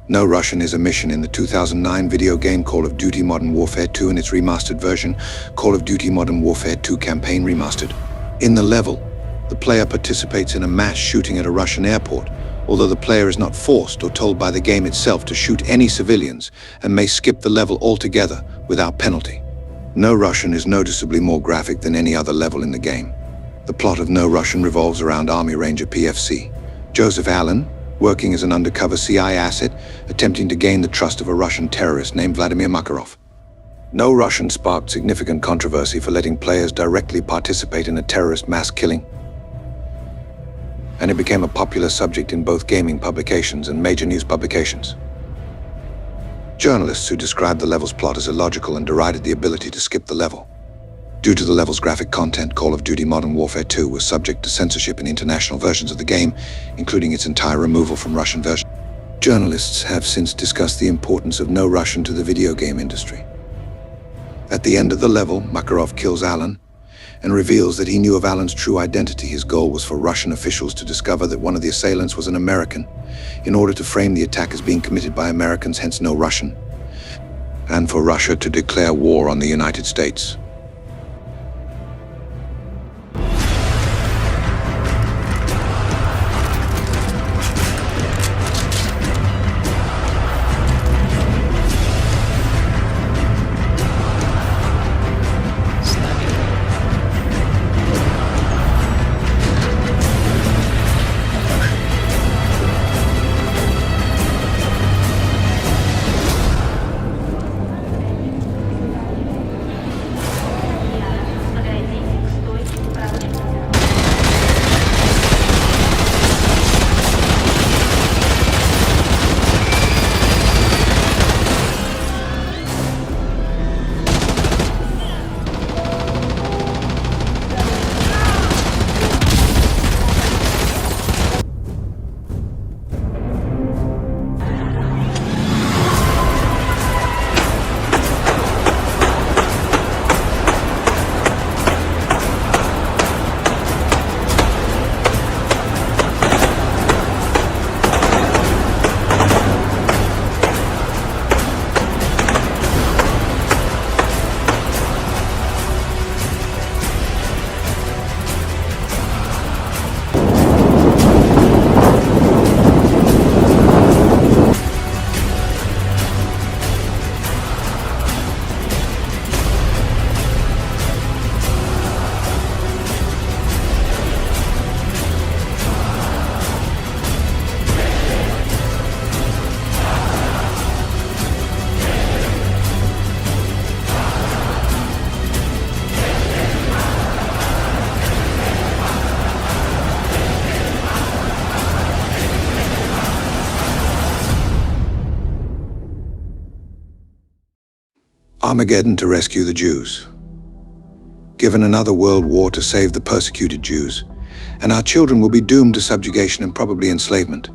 No Russian is a mission in the 2009 video game Call of Duty Modern Warfare 2 and its remastered version, Call of Duty Modern Warfare 2 Campaign Remastered. In the level, the player participates in a mass shooting at a Russian airport, although the player is not forced or told by the game itself to shoot any civilians and may skip the level altogether without penalty. No Russian is noticeably more graphic than any other level in the game. The plot of No Russian revolves around Army Ranger PFC Joseph Allen, working as an undercover CIA asset, attempting to gain the trust of a Russian terrorist named Vladimir Makarov. No Russian sparked significant controversy for letting players directly participate in a terrorist mass killing, and it became a popular subject in both gaming publications and major news publications. Journalists who described the level's plot as illogical and derided the ability to skip the level. Due to the level's graphic content, Call of Duty Modern Warfare 2 was subject to censorship in international versions of the game, including its entire removal from Russian version. Journalists have since discussed the importance of No Russian to the video game industry. At the end of the level, Makarov kills Alan and reveals that he knew of Alan's true identity. His goal was for Russian officials to discover that one of the assailants was an American, in order to frame the attack as being committed by Americans, hence No Russian, and for Russia to declare war on the United States. Armageddon to rescue the Jews. Given another world war to save the persecuted Jews, and our children will be doomed to subjugation and probably enslavement,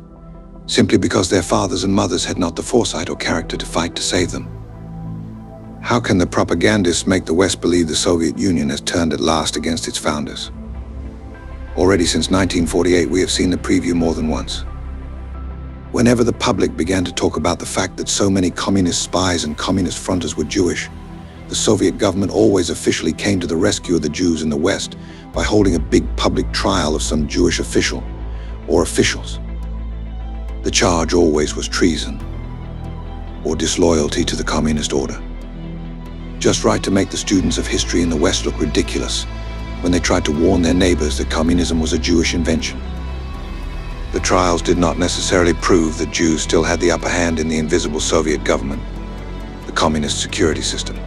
simply because their fathers and mothers had not the foresight or character to fight to save them. How can the propagandists make the West believe the Soviet Union has turned at last against its founders? Already since 1948, we have seen the preview more than once. Whenever the public began to talk about the fact that so many communist spies and communist fronters were Jewish, the Soviet government always officially came to the rescue of the Jews in the West by holding a big public trial of some Jewish official or officials. The charge always was treason or disloyalty to the communist order. Just right to make the students of history in the West look ridiculous when they tried to warn their neighbors that communism was a Jewish invention. The trials did not necessarily prove that Jews still had the upper hand in the invisible Soviet government, the communist security system.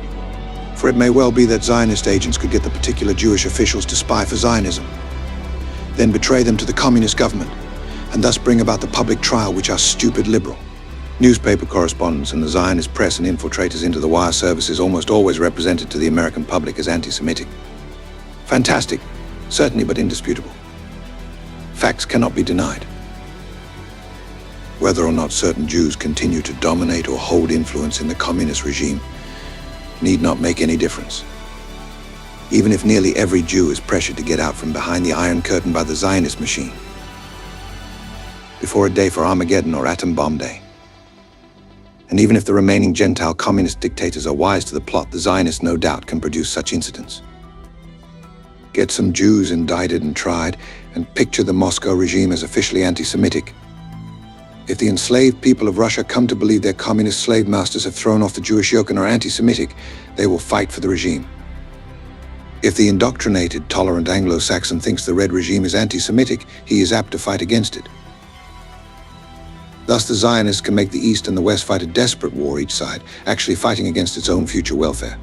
For it may well be that Zionist agents could get the particular Jewish officials to spy for Zionism, then betray them to the communist government, and thus bring about the public trial which our stupid liberal newspaper correspondents and the Zionist press and infiltrators into the wire services almost always represented to the American public as anti-Semitic. Fantastic, certainly, but indisputable. Facts cannot be denied. Whether or not certain Jews continue to dominate or hold influence in the communist regime need not make any difference. Even if nearly every Jew is pressured to get out from behind the Iron Curtain by the Zionist machine, before a day for Armageddon or Atom Bomb Day, And even if the remaining Gentile communist dictators are wise to the plot, the Zionists no doubt can produce such incidents. Get some Jews indicted and tried, and picture the Moscow regime as officially anti-Semitic. If the enslaved people of Russia come to believe their communist slave masters have thrown off the Jewish yoke and are anti-Semitic, they will fight for the regime. If the indoctrinated, tolerant Anglo-Saxon thinks the Red regime is anti-Semitic, he is apt to fight against it. Thus, the Zionists can make the East and the West fight a desperate war, each side actually fighting against its own future welfare.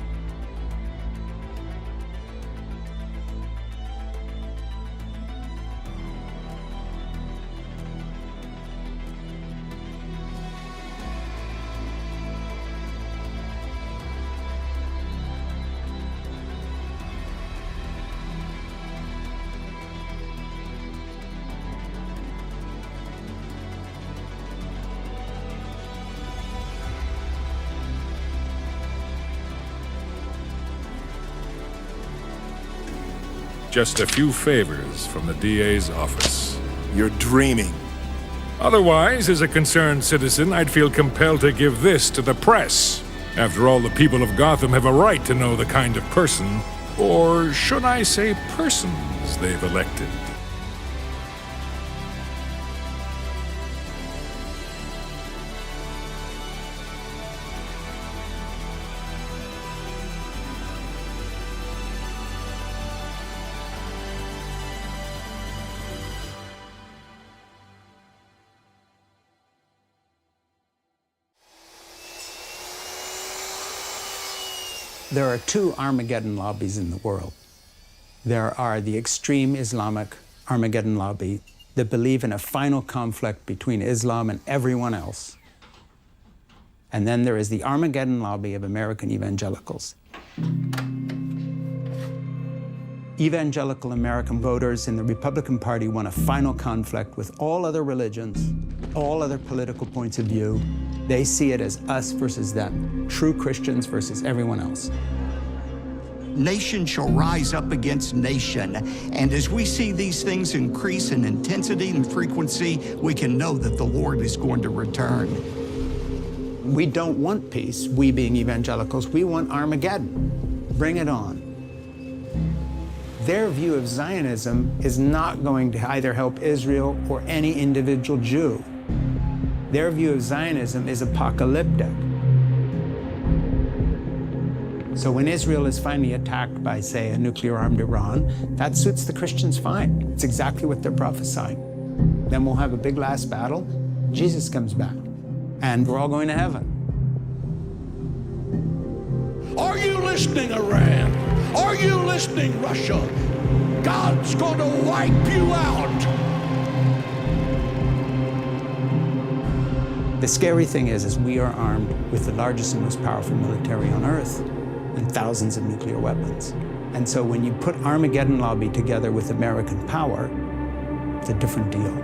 Just a few favors from the DA's office. You're dreaming. Otherwise, as a concerned citizen, I'd feel compelled to give this to the press. After all, the people of Gotham have a right to know the kind of person, or should I say persons, they've elected. There are two Armageddon lobbies in the world. There are the extreme Islamic Armageddon lobby that believe in a final conflict between Islam and everyone else. And then there is the Armageddon lobby of American evangelicals. Evangelical American voters in the Republican Party want a final conflict with all other religions, all other political points of view. They see it as us versus them, true Christians versus everyone else. Nation shall rise up against nation, and as we see these things increase in intensity and frequency, we can know that the Lord is going to return. We don't want peace, we being evangelicals, we want Armageddon. Bring it on. Their view of Zionism is not going to either help Israel or any individual Jew. Their view of Zionism is apocalyptic. So when Israel is finally attacked by, say, a nuclear-armed Iran, that suits the Christians fine. It's exactly what they're prophesying. Then we'll have a big last battle, Jesus comes back, and we're all going to heaven. Are you listening, Iran? Are you listening, Russia? God's going to wipe you out. The scary thing is we are armed with the largest and most powerful military on earth and thousands of nuclear weapons. And so when you put Armageddon Lobby together with American power, it's a different deal.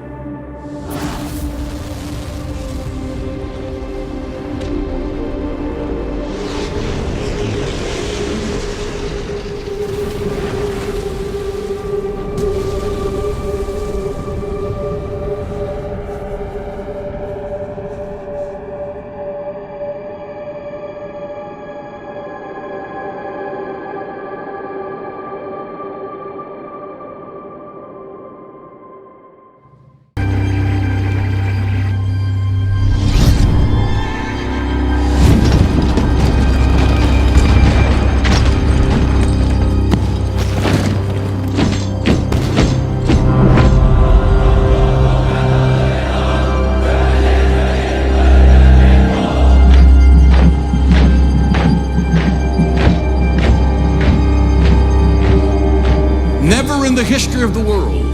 Never in the history of the world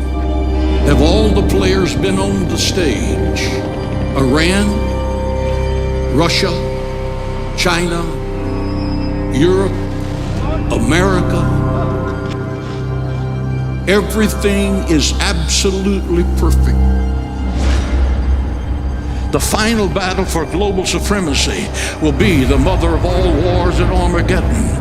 have all the players been on the stage. Iran, Russia, China, Europe, America. Everything is absolutely perfect. The final battle for global supremacy will be the mother of all wars at Armageddon.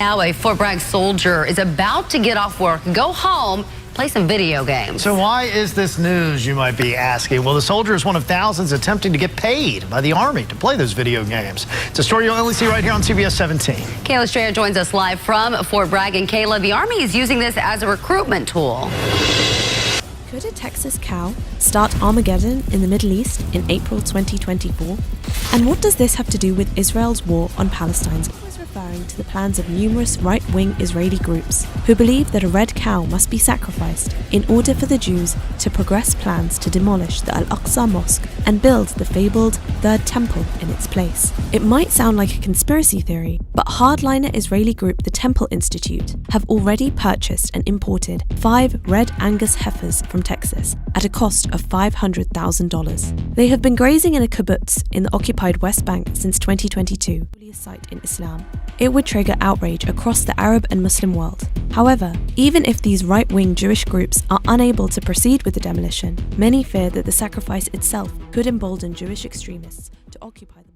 Now a Fort Bragg soldier is about to get off work, go home, play some video games. So why is this news, you might be asking? Well, the soldier is one of thousands attempting to get paid by the Army to play those video games. It's a story you'll only see right here on CBS 17. Kayla Strayer joins us live from Fort Bragg. And Kayla, the Army is using this as a recruitment tool. Could a Texas cow start Armageddon in the Middle East in April 2024? And what does this have to do with Israel's war on Palestine? Referring to the plans of numerous right-wing Israeli groups who believe that a red cow must be sacrificed in order for the Jews to progress plans to demolish the Al-Aqsa Mosque and build the fabled Third Temple in its place. It might sound like a conspiracy theory, but hardliner Israeli group the Temple Institute have already purchased and imported 5 red Angus heifers from Texas at a cost of $500,000. They have been grazing in a kibbutz in the occupied West Bank since 2022. Site in Islam. It would trigger outrage across the Arab and Muslim world. However, even if these right-wing Jewish groups are unable to proceed with the demolition, many fear that the sacrifice itself could embolden Jewish extremists to occupy the